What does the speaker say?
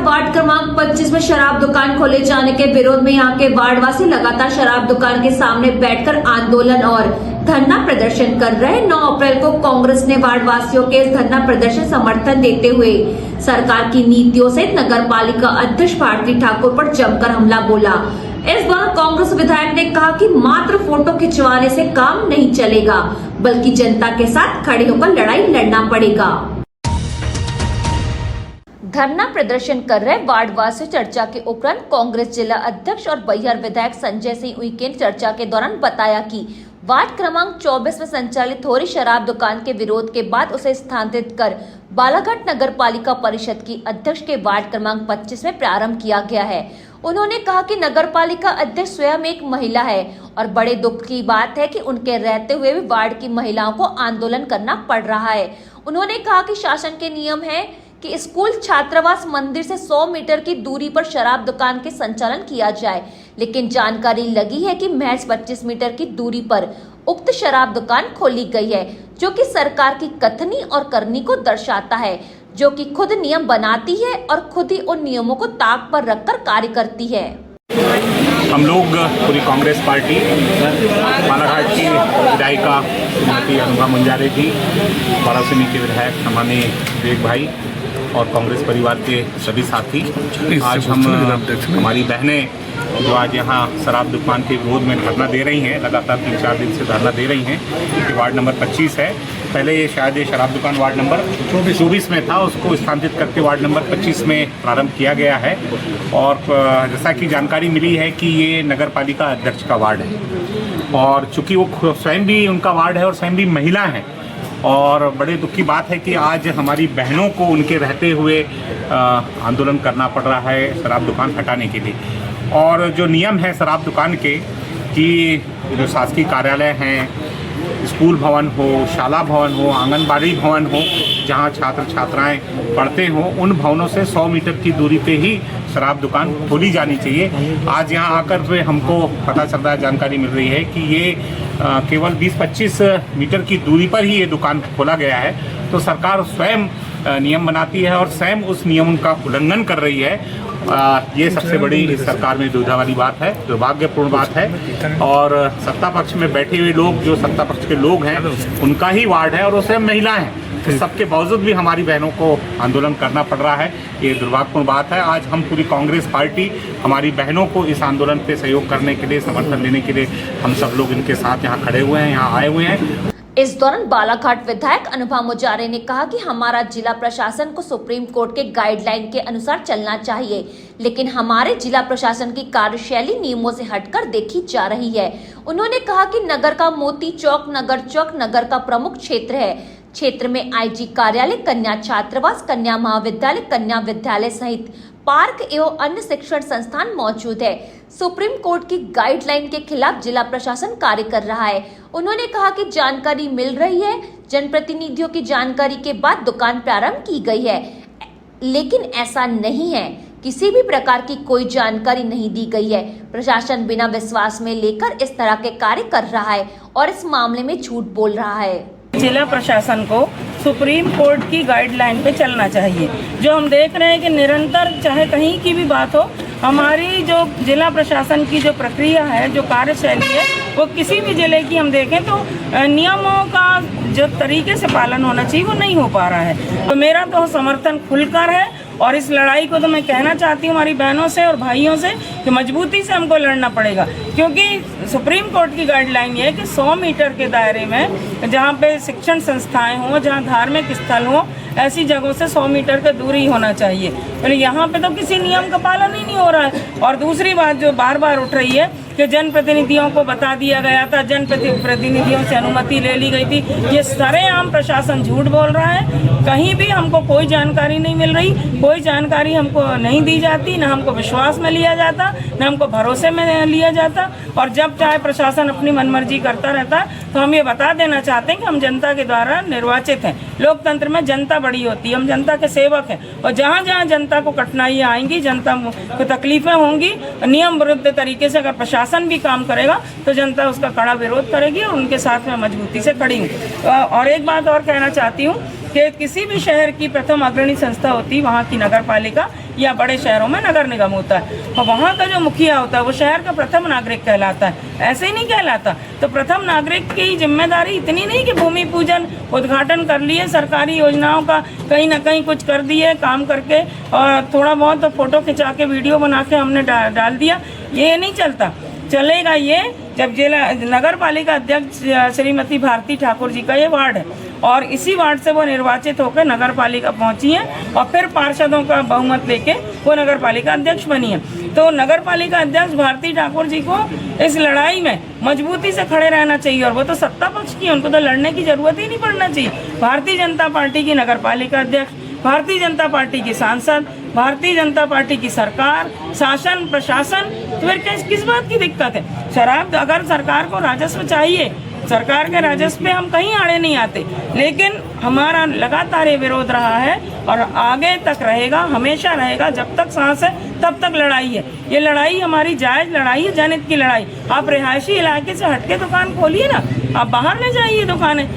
Ward क्रमांक 25 में शराब दुकान खोले जाने के विरोध में यहां के वार्डवासी लगातार शराब दुकान के सामने बैठकर आंदोलन और धरना प्रदर्शन कर रहे। 9 अप्रैल को कांग्रेस ने वार्डवासियों के इस धरना प्रदर्शन समर्थन देते हुए सरकार की नीतियों से नगर पालिका अध्यक्ष भारती ठाकुर पर जमकर हमला बोला। इस दौरान कांग्रेस विधायक ने कहा कि मात्र फोटो खिंचवाने से काम नहीं चलेगा, बल्कि जनता के साथ खड़े होकर लड़ाई लड़ना पड़ेगा। धरना प्रदर्शन कर रहे वार्डवासी चर्चा के उपरांत कांग्रेस जिला अध्यक्ष और बैहर विधायक संजय सिंह उइके ने चर्चा के दौरान बताया कि वार्ड क्रमांक 24 में संचालित हो रही शराब दुकान के विरोध के बाद उसे स्थानांतरित कर बालाघाट नगर पालिका परिषद की अध्यक्ष के वार्ड क्रमांक 25 में प्रारंभ किया गया है। उन्होंने कहा कि नगर पालिका अध्यक्ष स्वयं एक महिला है और बड़े दुख की बात है कि उनके रहते हुए भी वार्ड की महिलाओं को आंदोलन करना पड़ रहा है। उन्होंने कहा कि शासन के नियम है कि स्कूल छात्रावास मंदिर से 100 मीटर की दूरी पर शराब दुकान के संचालन किया जाए, लेकिन जानकारी लगी है कि महज 25 मीटर की दूरी पर उक्त शराब दुकान खोली गई है, जो कि सरकार की कथनी और करनी को दर्शाता है, जो कि खुद नियम बनाती है और खुद ही उन नियमों को ताक पर रखकर कार्य करती है। हम लोग पूरी कांग्रेस पार्टी बालाघाट की विधायिका श्रीमती अनुपमा मुंजारे जी, वाराणसी के विधायक सम्मानीय विवेक भाई और कांग्रेस परिवार के सभी साथी, आज हम हमारी बहनें जो आज यहाँ शराब दुकान के विरोध में धरना दे रही हैं, लगातार 3-4 दिन से धरना दे रही हैं कि वार्ड नंबर 25 है। पहले ये शायद ये शराब दुकान वार्ड नंबर 24 में था, उसको स्थानांतरित करके वार्ड नंबर 25 में प्रारंभ किया गया है। और जैसा कि जानकारी मिली है कि ये नगर पालिका अध्यक्ष का वार्ड है और चूँकि वो स्वयं भी उनका वार्ड है और स्वयं भी महिला हैं, और बड़े दुख की बात है कि आज हमारी बहनों को उनके रहते हुए आंदोलन करना पड़ रहा है शराब दुकान हटाने के लिए। और जो नियम है शराब दुकान के कि जो शासकीय कार्यालय हैं, स्कूल भवन हो, शाला भवन हो, आंगनबाड़ी भवन हो, जहां छात्र छात्राएं पढ़ते हों, उन भवनों से 100 मीटर की दूरी पे ही शराब दुकान खोली जानी चाहिए। आज यहां आकर हमको पता चल रहा है, जानकारी मिल रही है कि ये केवल 20-25 मीटर की दूरी पर ही ये दुकान खोला गया है। तो सरकार स्वयं नियम बनाती है और स्वयं उस नियम का उल्लंघन कर रही है। ये सबसे बड़ी इस सरकार में दुविधा वाली बात है, दुर्भाग्यपूर्ण बात है। और सत्ता पक्ष में बैठे हुए लोग, जो सत्ता पक्ष के लोग हैं, उनका ही वार्ड है और वो स्वयं महिला हैं। तो सबके बावजूद भी हमारी बहनों को आंदोलन करना पड़ रहा है, ये दुर्भाग्यपूर्ण बात है। आज हम पूरी कांग्रेस पार्टी हमारी बहनों को इस आंदोलन पे सहयोग करने के लिए, समर्थन देने के लिए हम सब लोग इनके साथ यहाँ खड़े हुए हैं, यहाँ आए हुए हैं। इस दौरान बालाघाट विधायक अनुपमा मुंजारे ने कहा कि हमारा जिला प्रशासन को सुप्रीम कोर्ट के गाइडलाइन के अनुसार चलना चाहिए, लेकिन हमारे जिला प्रशासन की कार्यशैली नियमों से हटकर देखी जा रही है। उन्होंने कहा कि नगर का मोती चौक नगर का प्रमुख क्षेत्र है। क्षेत्र में आईजी कार्यालय, कन्या छात्रावास, कन्या महाविद्यालय, कन्या विद्यालय सहित पार्क एवं अन्य शिक्षण संस्थान मौजूद है। सुप्रीम कोर्ट की गाइडलाइन के खिलाफ जिला प्रशासन कार्य कर रहा है। उन्होंने कहा कि जानकारी मिल रही है, जनप्रतिनिधियों की जानकारी के बाद दुकान प्रारंभ की गई है, लेकिन ऐसा नहीं है, किसी भी प्रकार की कोई जानकारी नहीं दी गई है। प्रशासन बिना विश्वास में लेकर इस तरह के कार्य कर रहा है और इस मामले में झूठ बोल रहा है। जिला प्रशासन को सुप्रीम कोर्ट की गाइडलाइन पे चलना चाहिए। जो हम देख रहे हैं कि निरंतर चाहे कहीं की भी बात हो, हमारी जो जिला प्रशासन की जो प्रक्रिया है, जो कार्यशैली है, वो किसी भी जिले की हम देखें तो नियमों का जो तरीके से पालन होना चाहिए वो नहीं हो पा रहा है। तो मेरा तो समर्थन खुलकर है और इस लड़ाई को तो मैं कहना चाहती हूँ हमारी बहनों से और भाइयों से कि मजबूती से हमको लड़ना पड़ेगा, क्योंकि सुप्रीम कोर्ट की गाइडलाइन ये है कि 100 मीटर के दायरे में जहाँ पे शिक्षण संस्थाएं हों, जहाँ धार्मिक स्थल हों, ऐसी जगहों से 100 मीटर का दूरी होना चाहिए। तो यहाँ पे तो किसी नियम का पालन ही नहीं हो रहा है। और दूसरी बात जो बार बार उठ रही है कि जनप्रतिनिधियों को बता दिया गया था, जनप्रतिनिधियों से अनुमति ले ली गई थी, ये सरेआम प्रशासन झूठ बोल रहा है। कहीं भी हमको कोई जानकारी नहीं मिल रही, कोई जानकारी हमको नहीं दी जाती, न हमको विश्वास में लिया जाता, न हमको भरोसे में लिया जाता। और जब चाहे प्रशासन अपनी मनमर्जी करता रहता है। तो हम ये बता देना चाहते हैं कि हम जनता के द्वारा निर्वाचित हैं। लोकतंत्र में जनता बड़ी होती है, हम जनता के सेवक हैं। और जहाँ जहाँ जनता को कठिनाइयाँ आएंगी, जनता को तकलीफें होंगी, नियम विरुद्ध तरीके से अगर प्रशासन भी काम करेगा तो जनता उसका कड़ा विरोध करेगी और उनके साथ में मजबूती से खड़ी हूँ। और एक बात और कहना चाहती हूँ कि किसी भी शहर की प्रथम अग्रणी संस्था होती वहाँ की नगर पालिका या बड़े शहरों में नगर निगम होता है, और वहाँ का जो मुखिया होता है वो शहर का प्रथम नागरिक कहलाता है, ऐसे ही नहीं कहलाता। तो प्रथम नागरिक की जिम्मेदारी इतनी नहीं कि भूमि पूजन उद्घाटन कर लिए, सरकारी योजनाओं का कहीं ना कहीं कुछ कर दिए काम करके, और थोड़ा बहुत तो फोटो खिंचा के वीडियो बना के हमने डाल दिया, ये नहीं चलता। चलेगा ये जब जिला नगर पालिका अध्यक्ष श्रीमती भारती ठाकुर जी का ये वार्ड है, और इसी वार्ड से वो निर्वाचित होकर नगर पालिका पहुंची हैं, और फिर पार्षदों का बहुमत लेके वो नगर पालिका अध्यक्ष बनी है। तो नगर पालिका अध्यक्ष भारती ठाकुर जी को इस लड़ाई में मजबूती से खड़े रहना चाहिए, और वो तो सत्ता पक्ष की, उनको तो लड़ने की जरूरत ही नहीं पड़ना चाहिए। भारतीय जनता पार्टी की नगर पालिका अध्यक्ष, भारतीय जनता पार्टी की सांसद, भारतीय जनता पार्टी की सरकार, शासन प्रशासन, तो फिर किस बात की दिक्कत है? शराब, अगर सरकार को राजस्व चाहिए, सरकार के राजस्व पे हम कहीं आड़े नहीं आते, लेकिन हमारा लगातार ये विरोध रहा है और आगे तक रहेगा, हमेशा रहेगा। जब तक सांस है तब तक लड़ाई है। ये लड़ाई हमारी जायज लड़ाई है, जनहित की लड़ाई। आप रिहायशी इलाके से हटके दुकान खोलिए ना, आप बाहर ले जाइए दुकानें,